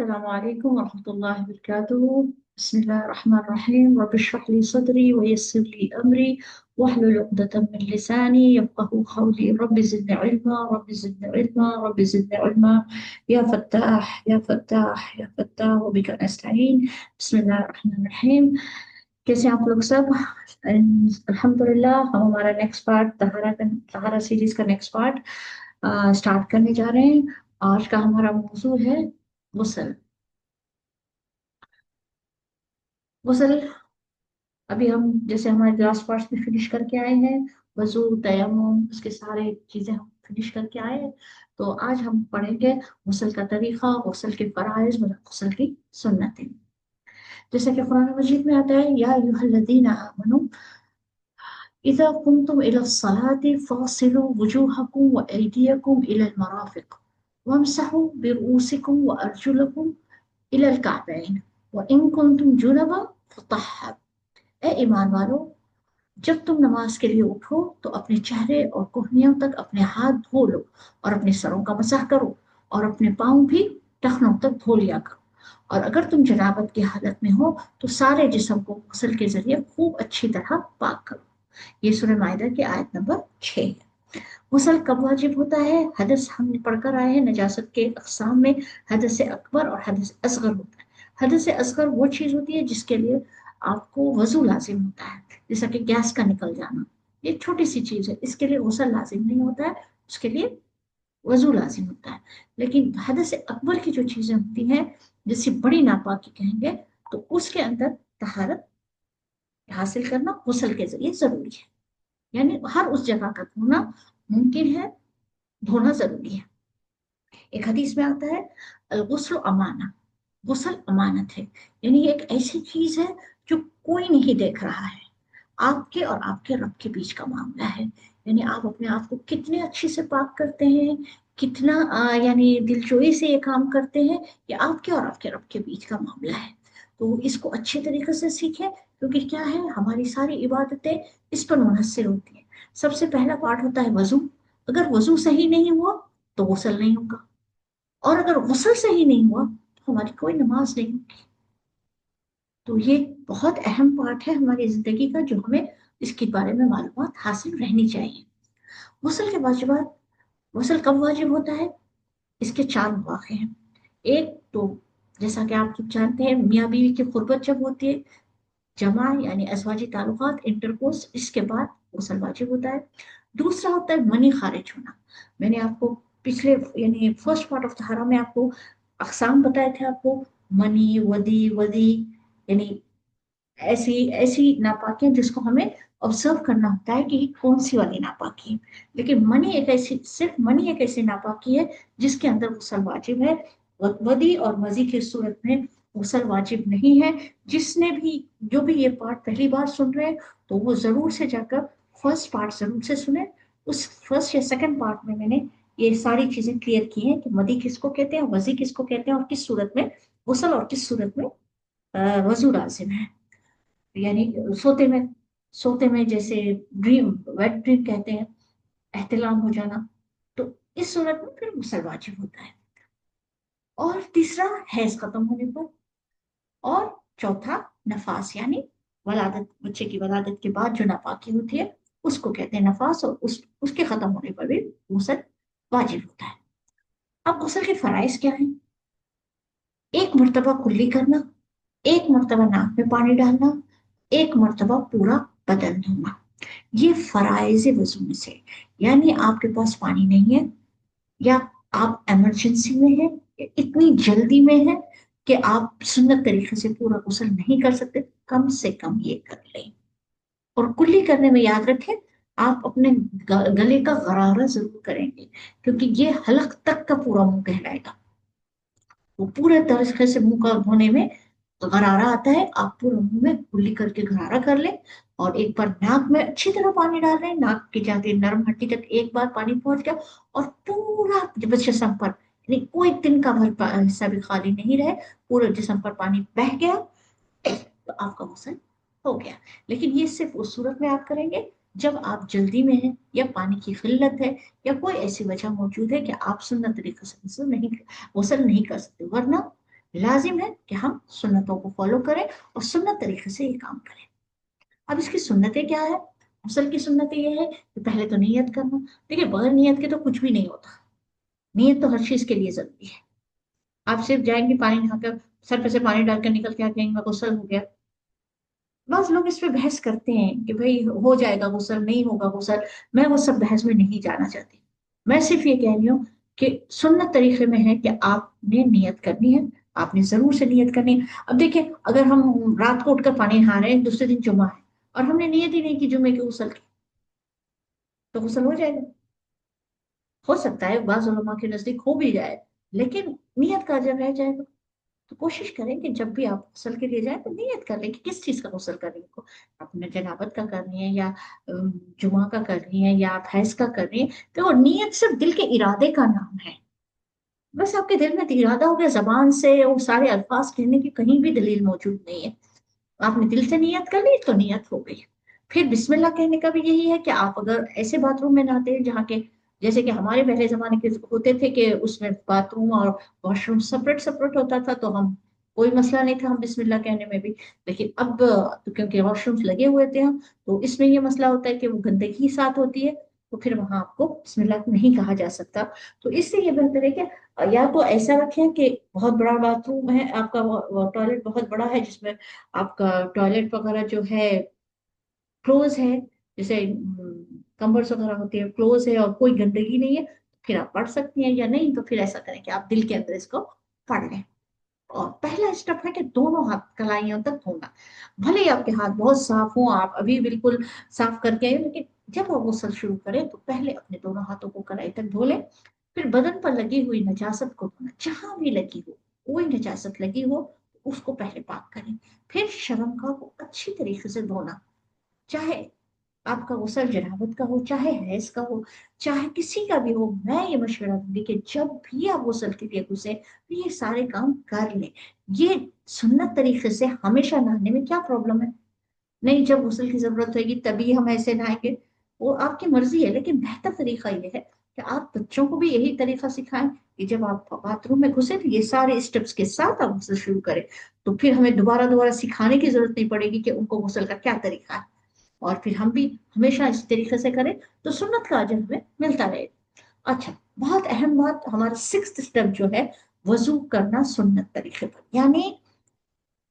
السلام عليكم ورحمة الله وبركاته. بسم الله الرحمن الرحيم. رب اشرح لي صدري ويسر لي أمري واحلل عقدة من لساني يفقه قولي. رب زدني علما، رب زدني علما، رب زدني علما. يا فتاح يا فتاح يا فتاح وبك نستعين. بسم الله الرحمن الرحيم. कैसे हैं आप लोग सब؟ अल्हम्दुलिल्लाह हम हमारा नेक्स्ट पार्ट तहारा सीरीज का नेक्स्ट पार्ट स्टार्ट करने जा रहे हैं। आज का हमारा मौजू है गुस्ल। गुस्ल अभी हम जैसे हमारे लास्ट पार्ट में फिनिश करके आए हैं। वजू तयम्मुम उसके सारे चीजें हम फिनिश करके आए हैं। तो आज हम पढ़ेंगे गुस्ल का तरीका, गुस्ल के फराइज, मतलब गुस्ल की सुन्नतें। जैसे कि कुरान मजीद में आता है, या अय्युहल्लज़ीना आमनू इज़ा कुंतुम इलस्सलाति फ़ासिलू वुजूहकुम व अयदियकुम इलल मराफ़िक़ वम्सहू बिरुऊसिकुम व अर्जुलकुम इलल कअबैन व इन कुंतुम जुनबा फतहहर। ए ईमान वालो, जब तुम नमाज के लिए उठो तो अपने चेहरे और कोहनियों तक अपने हाथ धो लो और अपने सरों का मसाह करो और अपने पाँव भी टखनों तक धो लिया करो। और अगर तुम जनाबत की हालत में हो तो सारे जिस्म को गुस्ल के जरिए खूब अच्छी तरह पाक करो। ये सूरह माइदा की आयत नंबर 6 है। गुस्ल कब वाजिब होता है? हदस हमने पढ़कर आए हैं नजासत के अक़साम में हदस अकबर और हदस असगर होता है। हदस असगर वो चीज़ होती है जिसके लिए आपको वजू लाजिम होता है, जैसा कि गैस का निकल जाना। ये छोटी सी चीज़ है, इसके लिए गुस्ल लाजिम नहीं होता है, उसके लिए वजू लाजिम होता है। लेकिन हदस अकबर की जो चीज़ें होती हैं, जैसे बड़ी नापाकी कहेंगे, तो उसके अंदर तहारत हासिल करना गुस्ल के जरिए ज़रूरी है। यानी हर उस जगह का धोना मुमकिन है, धोना जरूरी है। एक हदीस में आता है, अल गुस्ल अमाना, गुस्ल अमानत है। यानी ये एक ऐसी चीज है जो कोई नहीं देख रहा है, आपके और आपके रब के बीच का मामला है। यानी आप अपने आप को कितने अच्छे से पाक करते हैं, कितना यानी दिलजोई से ये काम करते हैं, ये आपके और आपके रब के बीच का मामला है। तो इसको अच्छे तरीके से सीखें, क्योंकि क्या है, हमारी सारी इबादतें इस पर मुनहसर होती हैं। सबसे पहला पार्ट होता है वजू। अगर वजू सही नहीं हुआ तो गुस्ल नहीं होगा, और अगर गुस्ल सही नहीं हुआ तो हमारी कोई नमाज नहीं होगी। तो ये बहुत अहम पार्ट है हमारी जिंदगी का, जो हमें इसके बारे में मालूमात हासिल रहनी चाहिए। गुस्ल के वाजिबात, गुस्ल कब वाजिब होता है, इसके चार मौके हैं। एक तो जैसा कि आप सब जानते हैं, मियाँ बीवी की खुरबत जब होती है, जमा यानी अजवाजी ताल्लुकात, इंटरकोर्स, इसके बाद गुस्ल वाजिब होता है। दूसरा होता है मनी खारिज होना। मैंने आपको पिछले यानी फर्स्ट पार्ट ऑफ तहारा में आपको अकसाम बताए थे आपको, मनी, वदी, वदी, यानी ऐसी ऐसी नापाकियां जिसको हमें ऑब्जर्व करना होता है कि कौन सी वाली नापाकी है। लेकिन मनी एक ऐसी, सिर्फ मनी एक ऐसी नापाकी है जिसके अंदर गुस्ल वाजिब है। वदी और मजी की सूरत में गुस्ल वाजिब नहीं है। जिसने भी, जो भी ये पार्ट पहली बार सुन रहे हैं, तो वो जरूर से जाकर फर्स्ट पार्ट जरूर से सुने। उस फर्स्ट या सेकंड पार्ट में मैंने ये सारी चीजें क्लियर की हैं कि मदी किसको कहते हैं, वजी किसको कहते हैं, और किस सूरत में गुस्ल और किस सूरत में वजू लाजिम है। यानी सोते में जैसे ड्रीम, वेट ड्रीम कहते हैं, एहतिलाम हो जाना, तो इस सूरत में फिर गुस्ल वाजिब होता है। और तीसरा हैज खत्म होने पर। और चौथा नफास, यानी वलादत, बच्चे की वलादत के बाद जो नापाकी होती है उसको कहते हैं नफास, और उसके खत्म होने पर भी गुस्ल वाजिब होता है। अब गुस्ल के फराइज क्या है? एक मर्तबा कुल्ली करना, एक मर्तबा नाक में पानी डालना, एक मर्तबा पूरा बदन धोना। ये फराइज वजू में से, यानी आपके पास पानी नहीं है, या आप इमरजेंसी में हैं, या इतनी जल्दी में है कि आप सुन्नत तरीके से पूरा गुस्ल नहीं कर सकते, कम से कम ये कर लें। और कुल्ली करने में याद रखें, आप अपने गले का गरारा जरूर करेंगे, क्योंकि ये हलक तक का पूरा मुंह कहलाएगा। वो पूरे तरीके से मुंह का धोने में गरारा आता है। आप पूरे मुंह में कुल्ली करके गरारा कर लें, और एक बार नाक में अच्छी तरह पानी डाल लें, नाक की जाती नरम हड्डी तक एक बार पानी पहुंच गया, और पूरा जब जिसम पर, यानी कोई दिन का भर हिस्सा भी खाली नहीं रहे, पूरे जिसम पर पानी बह गया, तो आपका गुस्ल हो गया। लेकिन ये सिर्फ उस सूरत में आप करेंगे जब आप जल्दी में हैं, या पानी की किल्लत है, या कोई ऐसी वजह मौजूद है कि आप सुन्नत तरीके से गुस्ल नहीं कर सकते। वरना लाजिम है कि हम सुन्नतों को फॉलो करें और सुन्नत तरीके से ये काम करें। अब इसकी सुन्नतें क्या है? गुस्ल की सुन्नतें ये है कि पहले तो नियत करना। देखिए, बगैर नियत के तो कुछ भी नहीं होता। नियत तो हर चीज के लिए जरूरी है। आप सिर्फ जाएंगे पानी नहाकर, सर पे से पानी डालकर निकल के आ जाएंगे गुस्ल हो गया। बस लोग इस पे बहस करते हैं कि भाई हो जाएगा गुस्ल, नहीं होगा गुस्ल। मैं वो सब बहस में नहीं जाना चाहती। मैं सिर्फ ये कह रही हूँ कि सुन्नत तरीके में है कि आपने नियत करनी है। आपने जरूर से नियत करनी है। अब देखिए, अगर हम रात को उठकर पानी नहा रहे हैं, दूसरे दिन जुम्मा है, और हमने नियत ही नहीं की जुम्मे की गुस्ल की, तो गुस्ल हो जाएगा? हो सकता है बाज़ उलमा के नजदीक हो भी जाए, लेकिन नियत का अजर रह जाएगा। तो कोशिश करें कि जब भी आप गुस्ल के लिए जाएं तो नियत कर लें कि किस चीज का गुस्ल कर रही हो। आपने जनाबत का कर रही है, या जुमा का कर रही है, या आप हैज का कर रही है, तो वो नियत सिर्फ दिल के इरादे का नाम है। बस आपके दिल में इरादा हो गया, जबान से वो सारे अल्फाज कहने की कहीं भी दलील मौजूद नहीं है। आपने दिल से नियत कर ली तो नियत हो गई। फिर बिस्मिल्लाह कहने का भी यही है कि आप अगर ऐसे बाथरूम में नहाते हैं जहाँ के, जैसे कि हमारे पहले जमाने के होते थे कि उसमें बाथरूम और वॉशरूम सेपरेट सेपरेट होता था, तो हम कोई मसला नहीं था हम बिस्मिल्लाह कहने में भी। लेकिन अब तो क्योंकि वॉशरूम्स लगे हुए थे हम, तो इसमें ये मसला होता है कि वो गंदगी साथ होती है, तो फिर वहां आपको बिस्मिल्लाह नहीं कहा जा सकता। तो इससे ये बेहतर है कि या तो ऐसा रखें कि बहुत बड़ा बाथरूम है आपका, टॉयलेट बहुत बड़ा है जिसमें आपका टॉयलेट वगैरह जो है क्लोज है, जैसे कम्बर्स वगैरह होती है क्लोज है और कोई गंदगी नहीं है, फिर आप पढ़ सकती हैं। या नहीं तो फिर ऐसा करें कि आप दिल के अंदर इसको पढ़ लें। और पहला स्टेप है कि दोनों हाथ कलाइयों तक धोना। भले ही आपके हाथ बहुत साफ हो, आप अभी बिल्कुल साफ करके आए, लेकिन जब आप गुस्ल शुरू करें तो पहले अपने दोनों हाथों को कलाई तक धो लें। फिर बदन पर लगी हुई नजासत को धोना, जहां भी लगी हो, कोई नजासत लगी हो उसको पहले पाक करें। फिर शर्मगाह को अच्छी तरीके से धोना। चाहे आपका गुस्ल जनाबत का हो, चाहे हैज का हो, चाहे किसी का भी हो, मैं ये मशवरा दूंगी कि जब भी आप गुस्ल के लिए घुसे तो ये सारे काम कर लें। ये सुन्नत तरीके से हमेशा नहाने में क्या प्रॉब्लम है? नहीं, जब गुस्ल की जरूरत होगी तभी हम ऐसे नहाएंगे, वो आपकी मर्जी है। लेकिन बेहतर तरीका ये है कि आप बच्चों को भी यही तरीका सिखाएं कि जब आप बाथरूम में घुसे तो ये सारे स्टेप्स के साथ आप गुस्ल शुरू करें। तो फिर हमें दोबारा दोबारा सिखाने की जरूरत नहीं पड़ेगी कि उनको गुस्ल का क्या तरीका है, और फिर हम भी हमेशा इस तरीके से करें तो सुन्नत का अजर हमें मिलता रहे। अच्छा, बहुत अहम बात, हमारा सिक्स्थ स्टेप जो है, वजू करना सुन्नत तरीके पर। यानी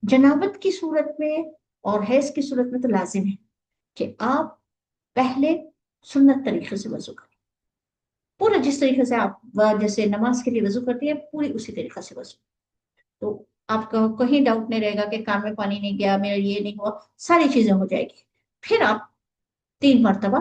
जनाबत की सूरत में और हैज की सूरत में तो लाजिम है कि आप पहले सुन्नत तरीके से वजू करें। पूरा जिस तरीके से आप जैसे नमाज के लिए वजू करती है, पूरी उसी तरीके से वजू। तो आपका कहीं डाउट नहीं रहेगा कि कान में पानी नहीं गया, मेरा ये नहीं हुआ, सारी चीजें हो जाएगी। फिर आप 3 मरतबा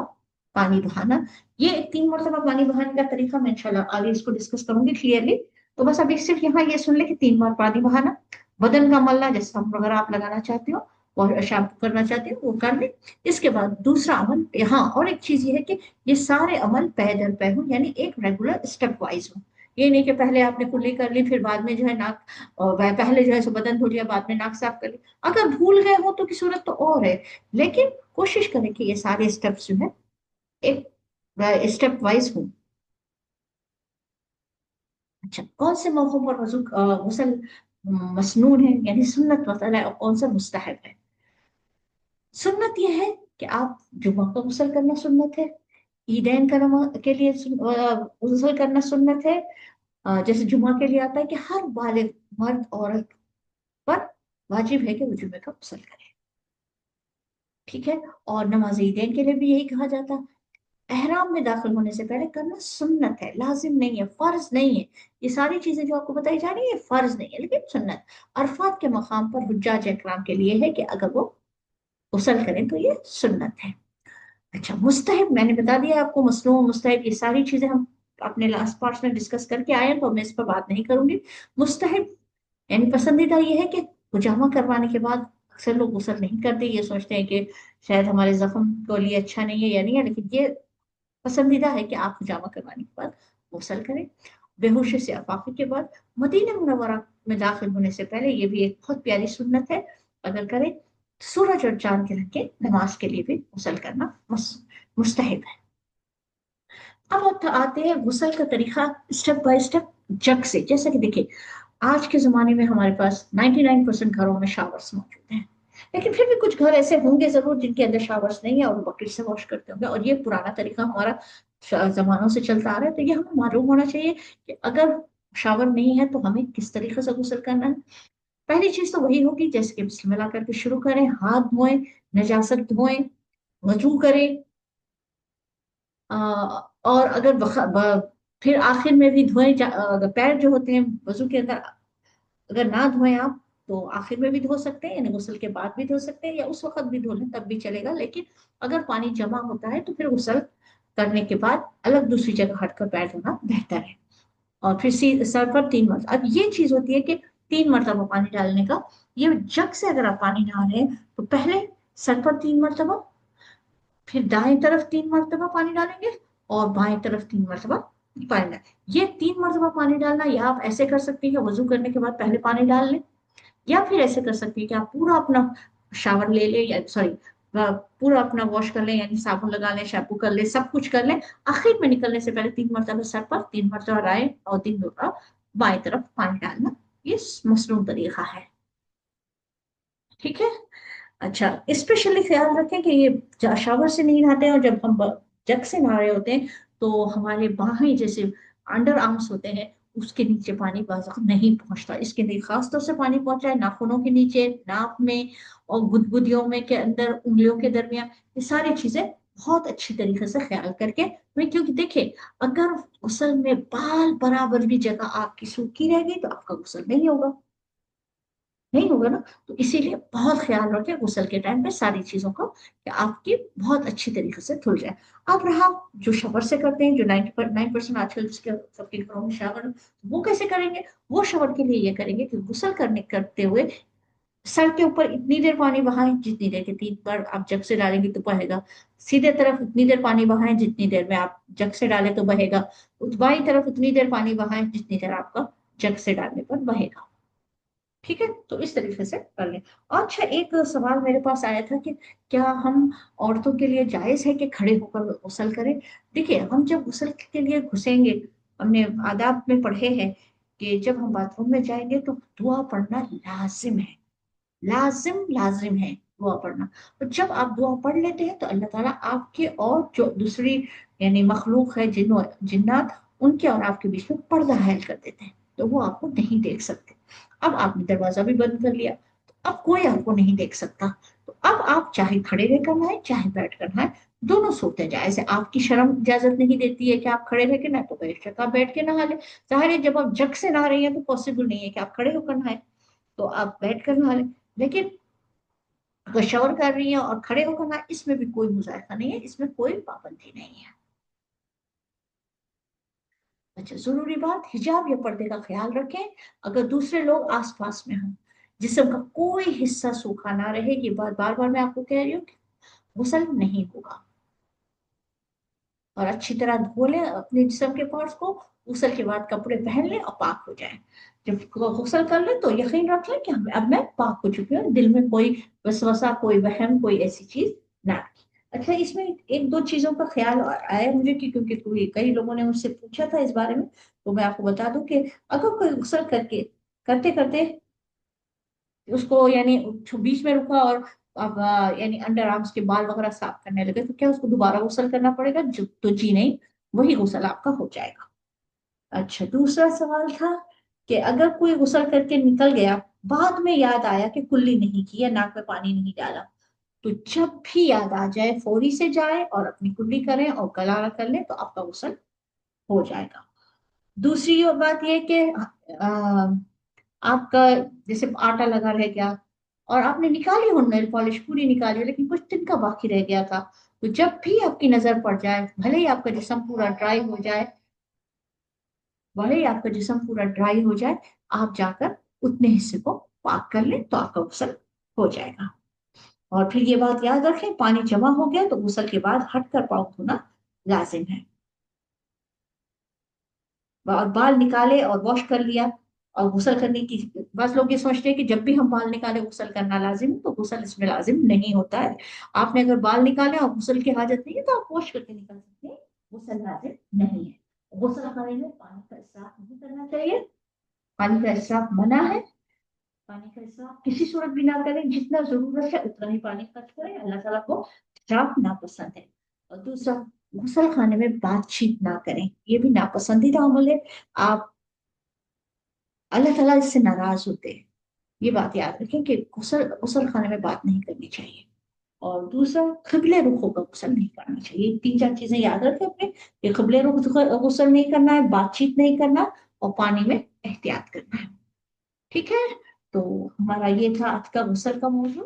पानी बहाना। ये 3 मरतबा पानी बहाने का तरीका मैं इंशाल्लाह आगे इसको डिस्कस करूंगी क्लियरली। तो बस अभी सिर्फ यहाँ ये सुन ले कि 3 बार पानी बहाना, बदन का मलना जैसे हम वगैरह आप लगाना चाहते हो और शैम्पू करना चाहते हो वो कर ले। इसके बाद दूसरा अमल यहाँ और एक चीज ये है कि ये सारे अमल पै दर पै हो, यानी एक रेगुलर स्टेप वाइज हो। ये नहीं कि पहले आपने कुल्ली कर ली फिर बाद में जो है नाक, और पहले जो है सो बदन धो लिया बाद में नाक साफ कर ली। अगर भूल गए हो तो की सूरत तो और है, लेकिन कोशिश करें कि ये सारे स्टेप्स जो है एक स्टेप वाइज हो। अच्छा, कौन से मौकों पर वजू गुस्ल मसनून है यानी सुन्नत मसला है, और कौन सा मुस्तहब है? सुन्नत यह है कि आप जुमा का गुस्ल करना सुन्नत है। ईदैन का के लिए गुस्ल करना सुन्नत है। जैसे जुमा के लिए आता है कि हर बालिग मर्द औरत पर वाजिब है कि वो जुमे का गुस्ल करे। ठीक है। और नमाज ईदैन के लिए भी यही कहा जाता है। एहराम में दाखिल होने से पहले करना सुन्नत है, लाजिम नहीं है, फर्ज नहीं है। ये सारी चीजें जो आपको बताई जा रही है फर्ज नहीं है, लेकिन सुन्नत। अरफात के मकाम पर हुज्जाज इकराम के लिए है कि अगर वो गुस्ल करें तो ये सुन्नत है। अच्छा, मुस्तहब मैंने बता दिया आपको, मसनून मुस्तहब ये सारी चीजें हम अपने लास्ट पार्ट में डिस्कस करके आए हैं, तो मैं इस पर बात नहीं करूंगी। मुस्तहब यानी पसंदीदा ये है कि हुजामा करवाने के बाद अक्सर लोग गुस्ल नहीं करते, ये सोचते हैं कि शायद हमारे जख्म के लिए अच्छा नहीं है या नहीं है, लेकिन ये पसंदीदा है कि आप हिजामा करवाने के बाद गुस्ल करें। बेहोशी से अफाफे के बाद मदीना मुनव्वरा में दाखिल होने से पहले, ये भी एक बहुत प्यारी सुन्नत है, अगर करें सूरज और चांद के रख के नमाज के लिए भी गुस्ल करना मुस्तहिब है। अब आते हैं गुस्ल का तरीका स्टेप बाय स्टेप जग से। जैसे कि देखिए, आज के ज़माने में हमारे पास 99% घरों में शावर्स मौजूद हैं। लेकिन फिर भी कुछ घर ऐसे होंगे ज़रूर जिनके अंदर शावर्स नहीं है और वो बकेट से वॉश करते होंगे, और ये पुराना तरीका हमारा ज़मानों से चलता आ रहा है। तो ये हमें मालूम होना चाहिए कि अगर शावर नहीं है तो हमें किस तरीके से गुस्ल करना है। पहली चीज़ तो वही होगी, जैसे कि बिस्मिल्लाह करके शुरू करें, हाथ धोएं, नजाकत धोएं, वजू करें। अ, और अगर फिर आखिर में भी धोएं, अगर पैर जो होते हैं वजू के अंदर अगर ना धोएं आप, तो आखिर में भी धो सकते हैं, यानी गुस्ल के बाद भी धो सकते हैं, या उस वक्त भी धो लें तब भी चलेगा। लेकिन अगर पानी जमा होता है तो फिर गुस्ल करने के बाद अलग दूसरी जगह हटकर पैर धोना बेहतर है। और फिर सर पर 3 मरतबा, अब ये चीज होती है कि 3 मरतबा पानी डालने का। ये जग से अगर आप पानी डाल रहे हैं तो पहले सर पर 3 मरतबा, फिर दाएं तरफ 3 मरतबा पानी डालेंगे, और बाएं तरफ 3 मरतबा पानी डालें। ये 3 मरतबा पानी डालना, या आप ऐसे कर सकते हैं कि वजू करने के बाद पहले पानी डाल लें, या फिर ऐसे कर सकते हैं कि आप पूरा अपना शावर ले लें, या सॉरी, पूरा अपना वॉश कर लें, यानी साबुन लगा लें, शैम्पू कर लें, सब कुछ कर लें। आखिर में निकलने से पहले 3 मरतबा सर पर, 3 मरतबा राय, और 3 मरतबा बाएं तरफ पानी डालना। ये मसनून तरीका है। ठीक है। अच्छा, स्पेशली ख्याल रखें कि ये शावर से नहीं नहाते हैं, और जब हम जग से नहा रहे होते हैं तो हमारे बाहें जैसे अंडर आर्म्स होते हैं, उसके नीचे पानी बाज़ वक़्त नहीं पहुंचता। इसके लिए खास तौर से पानी पहुंचा है नाखूनों के नीचे, नाक में, और गुदगुदियों में के अंदर, उंगलियों के दरमियान। ये सारी चीजें बहुत अच्छी तरीके से ख्याल करके मैं, क्योंकि देखिए, अगर गुस्ल में बाल बराबर भी जगह आपकी सूखी रह गई तो आपका गुस्ल नहीं होगा, नहीं होगा ना। तो इसीलिए बहुत ख्याल रखें गुस्ल के टाइम पे सारी चीजों का, कि आपकी बहुत अच्छी तरीके से धुल जाए। अब रहा जो शवर से करते हैं, जो 99% आजकल जिसके सबके घरों में शावर, वो कैसे करेंगे? वो शवर के लिए ये करेंगे कि गुस्ल करने करते हुए सर के ऊपर इतनी देर पानी बहाएं जितनी देर के 3 बार आप जग से डालेंगे तो बहेगा। सीधे तरफ उतनी देर पानी बहाएं जितनी देर में आप जग से डालें तो बहेगा। बाई तरफ उतनी देर पानी बहाएं जितनी देर आपका जग से डालने पर बहेगा। ठीक है, तो इस तरीके से कर लें। अच्छा, एक सवाल मेरे पास आया था कि क्या हम औरतों के लिए जायज है कि खड़े होकर गुस्ल करें? देखिए, हम जब गुस्ल के लिए घुसेंगे, हमने आदाब में पढ़े हैं कि जब हम बाथरूम में जाएंगे तो दुआ पढ़ना लाजिम है, लाजिम लाजिम है दुआ पढ़ना। और जब आप दुआ पढ़ लेते हैं तो अल्लाह ताला आपके और जो दूसरी यानी मखलूक है, जिन्नात, उनके और आपके बीच में पर्दा हायल कर देते हैं, तो वो आपको नहीं देख सकते। अब आपने दरवाजा भी बंद कर लिया, तो अब कोई आपको नहीं देख सकता। तो अब आप चाहे खड़े रहकर नहाए चाहे बैठ कर नहाए, दोनों सूरतें जायज है। आपकी शर्म इजाजत नहीं देती है कि आप खड़े रह के नहाए, तो बेशक आप बैठ के नहा ले। जाहिर है जब आप जग से नहा रही हैं तो पॉसिबल नहीं है कि आप खड़े होकर नहाए, तो आप बैठ कर नहा लें। लेकिन अगर शावर कर रही है और खड़े होकर नहा, इसमें भी कोई मुजायका नहीं है, इसमें कोई पाबंदी नहीं है। अच्छा, जरूरी बात, हिजाब या पर्दे का ख्याल रखें। अगर दूसरे लोग आसपास में हों, जिस्म का कोई हिस्सा सूखा ना रहे, ये बात बार बार मैं आपको कह रही हूँ, गुस्ल नहीं होगा। और अच्छी तरह धो लें अपने जिस्म के पार्ट्स को, गुस्ल के बाद कपड़े पहन लें और पाक हो जाएं। जब गुस्ल कर लें तो यकीन रख लें कि अब मैं पाक हो चुकी हूँ, दिल में कोई वसवसा, कोई वहम, कोई ऐसी चीज ना रखें। अच्छा, इसमें एक दो चीजों का ख्याल आया मुझे कि क्योंकि कई लोगों ने मुझसे पूछा था इस बारे में, तो मैं आपको बता दूं कि अगर कोई गुस्ल करके करते करते उसको यानी बीच में रुका और अब यानी अंडर आर्म्स के बाल वगैरह साफ करने लगे, तो क्या उसको दोबारा गुस्ल करना पड़ेगा? जो तो जी नहीं, वही गुस्ल आपका हो जाएगा। अच्छा, दूसरा सवाल था कि अगर कोई गुस्ल करके निकल गया, बाद में याद आया कि कुल्ली नहीं की या नाक में पानी नहीं डाला, तो जब भी याद आ जाए फौरी से जाए और अपनी कुल्ली करें और गलारा कर लें, तो आपका गुस्ल हो जाएगा। दूसरी बात यह कि आपका जैसे आटा लगा रह गया और आपने निकाली हो, नेल पॉलिश पूरी निकाली हो, लेकिन कुछ तिनका बाकी रह गया था, तो जब भी आपकी नजर पड़ जाए, भले ही आपका जिस्म पूरा ड्राई हो जाए, भले ही आपका जिस्म पूरा ड्राई हो जाए, आप जाकर उतने हिस्से को पाक कर लें तो आपका गुस्ल हो जाएगा। और फिर ये बात याद रखें, पानी जमा हो गया तो गुस्ल के बाद हटकर पाँव धोना लाजिम है। और बाल निकाले और वॉश कर लिया और गुस्ल करने की, बस लोग ये सोचते हैं कि जब भी हम बाल निकाले गुस्ल करना लाजिम है, तो गुस्ल इसमें लाजिम नहीं होता है। आपने अगर बाल निकाले और गुस्ल की हाजत नहीं है तो आप वॉश करके निकाल सकते हैं, गुस्ल लाजिम नहीं है। गुस्ल करने में पानी का इसराफ नहीं करना चाहिए। पानी का इसराफ मना है। पानी का इसराफ किसी सूरत भी ना करें, जितना जरूरत है उतना ही पानी खर्च करें, अल्लाह ताला को इसराफ नापसंद है। और दूसरा, गुसल खाने में बातचीत ना करें, ये भी नापसंदीदा अमल है। आप, अल्लाह ताला इससे नाराज होते हैं। ये बात याद रखें कि गुसल गुसल खाने में बात नहीं करनी चाहिए। और दूसरा, किबले रुख होकर गुसल नहीं करना चाहिए। ये तीन चार चीजें याद रखें अपने, ये किबले रुख गुसल नहीं करना है, बातचीत नहीं करना, और पानी में एहतियात करना है। ठीक है, तो हमारा ये था आज का गुसल का मौजू।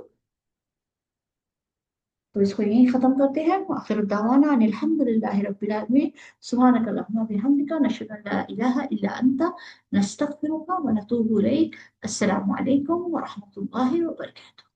तो इसको यहीं खत्म करते हैं। आखिर दावाना अनिल हम्दुलिल्लाहि रब्बिल आलमीन। सुब्हानक अल्लाहुम्मा बिहम्दिका नशहदु अन ला इलाहा इल्ला अंता नस्तगफिरुका व नतूबु इलैक। अस्सलामु अलैकुम व रहमतुल्लाहि व बरकातुहू।